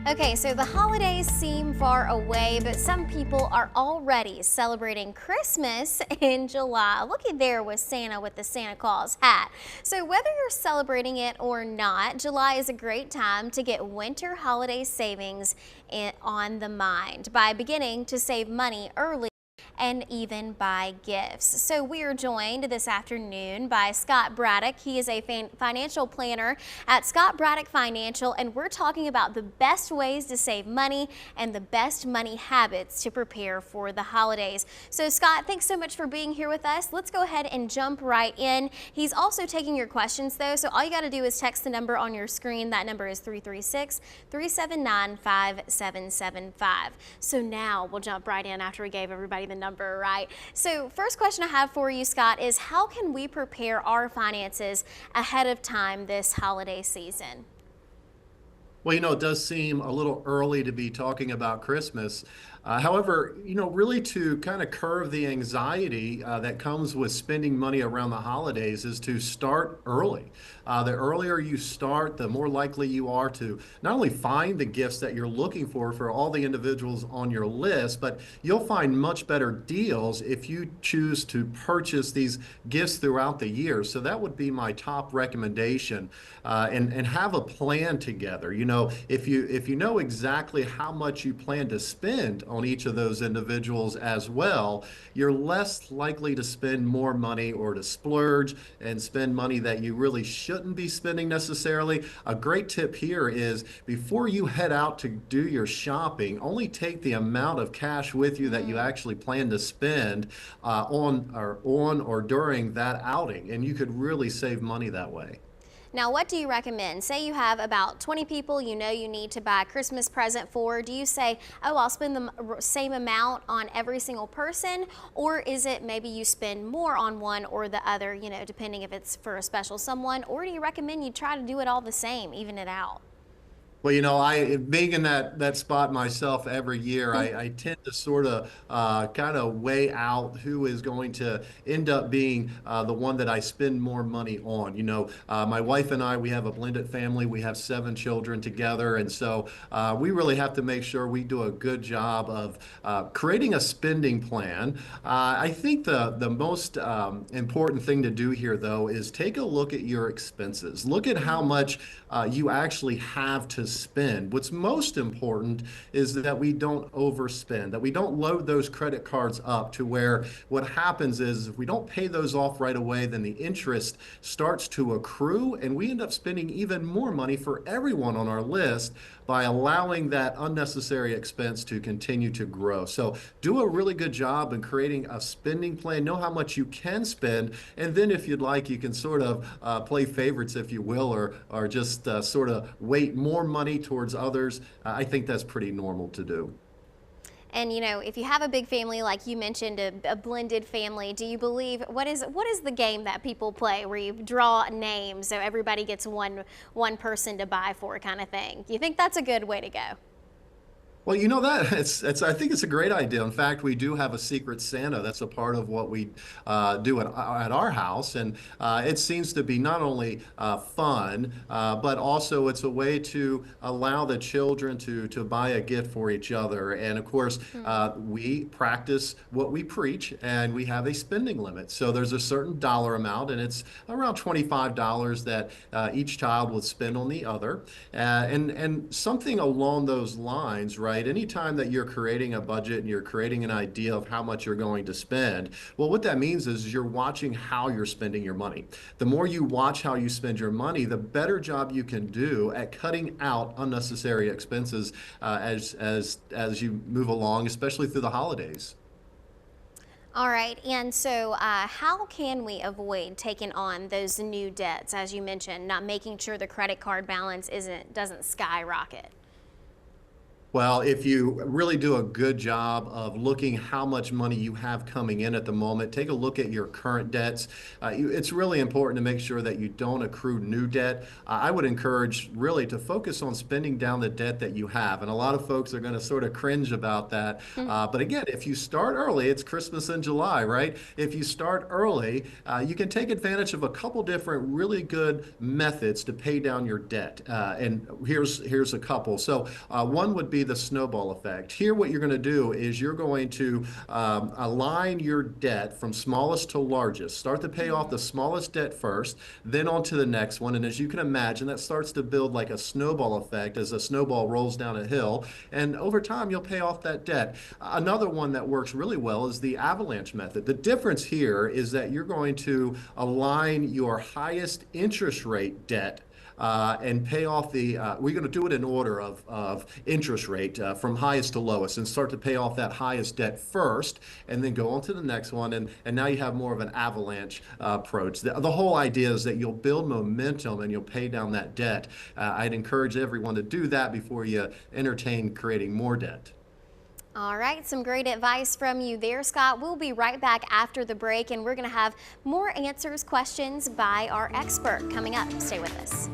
Okay, so the holidays seem far away, but some people are already celebrating Christmas in July. Looky there with Santa with the Santa Claus hat. So whether you're celebrating it or not, July is a great time to get winter holiday savings on the mind by beginning to save money early and even buy gifts. So we are joined this afternoon by Scott Braddock. He is a financial planner at Scott Braddock Financial, and we're talking about the best ways to save money and the best money habits to prepare for the holidays. So Scott, thanks so much for being here with us. Let's go ahead and jump right in. He's also taking your questions though, so all you got to do is text the number on your screen. That number is 336-379-5775. So now we'll jump right in after we gave everybody the number, right? So first question I have for you, Scott, is how can we prepare our finances ahead of time this holiday season? Well, it does seem a little early to be talking about Christmas. However, really to kind of curb the anxiety that comes with spending money around the holidays is to start early. The earlier you start, the more likely you are to not only find the gifts that you're looking for all the individuals on your list, but you'll find much better deals if you choose to purchase these gifts throughout the year. So that would be my top recommendation, and have a plan together. If you know exactly how much you plan to spend on each of those individuals as well, you're less likely to spend more money or to splurge and spend money that you really shouldn't be spending necessarily. A great tip here is before you head out to do your shopping, only take the amount of cash with you that you actually plan to spend on or during that outing, and you could really save money that way. Now, what do you recommend? Say you have about 20 people you know you need to buy a Christmas present for. Do you say, oh, I'll spend the same amount on every single person? Or is it maybe you spend more on one or the other, depending if it's for a special someone? Or do you recommend you try to do it all the same, even it out? Well, I being in that spot myself every year, I tend to sort of kind of weigh out who is going to end up being the one that I spend more money on. My wife and I, we have a blended family. We have 7 children together, and so we really have to make sure we do a good job of creating a spending plan. I think the most important thing to do here, though, is take a look at your expenses. Look at how much you actually have to spend. What's most important is that we don't overspend, that we don't load those credit cards up to where what happens is if we don't pay those off right away, then the interest starts to accrue and we end up spending even more money for everyone on our list by allowing that unnecessary expense to continue to grow. So do a really good job in creating a spending plan. Know how much you can spend, and then if you'd like, you can sort of play favorites, if you will, or just sort of weight more money towards others. I think that's pretty normal to do. And if you have a big family, like you mentioned, a blended family, do you believe what is the game that people play where you draw names so everybody gets one person to buy for kind of thing? Do you think that's a good way to go? Well, that it's I think it's a great idea. In fact, we do have a secret Santa. That's a part of what we do at our house, and it seems to be not only fun, but also it's a way to allow the children to buy a gift for each other. And of course, we practice what we preach, and we have a spending limit. So there's a certain dollar amount, and it's around $25 that each child would spend on the other, and something along those lines, right? Anytime that you're creating a budget and you're creating an idea of how much you're going to spend, well, what that means is you're watching how you're spending your money. The more you watch how you spend your money, the better job you can do at cutting out unnecessary expenses as you move along, especially through the holidays. All right, and so how can we avoid taking on those new debts, as you mentioned, not making sure the credit card balance doesn't skyrocket? Well, if you really do a good job of looking how much money you have coming in at the moment, take a look at your current debts. It's really important to make sure that you don't accrue new debt. I would encourage really to focus on spending down the debt that you have. And a lot of folks are going to sort of cringe about that. But again, if you start early, it's Christmas in July, right? If you start early, you can take advantage of a couple different really good methods to pay down your debt. And here's a couple. So one would be the snowball effect. Here, what you're going to do is you're going to align your debt from smallest to largest. Start to pay off the smallest debt first, then on to the next one. And as you can imagine, that starts to build like a snowball effect as a snowball rolls down a hill. And over time, you'll pay off that debt. Another one that works really well is the avalanche method. The difference here is that you're going to align your highest interest rate debt and pay off we're going to do it in order of interest rate from highest to lowest and start to pay off that highest debt first and then go on to the next one. And now you have more of an avalanche approach. The whole idea is that you'll build momentum and you'll pay down that debt. I'd encourage everyone to do that before you entertain creating more debt. All right, some great advice from you there, Scott. We'll be right back after the break, and we're going to have more answers, questions by our expert coming up. Stay with us.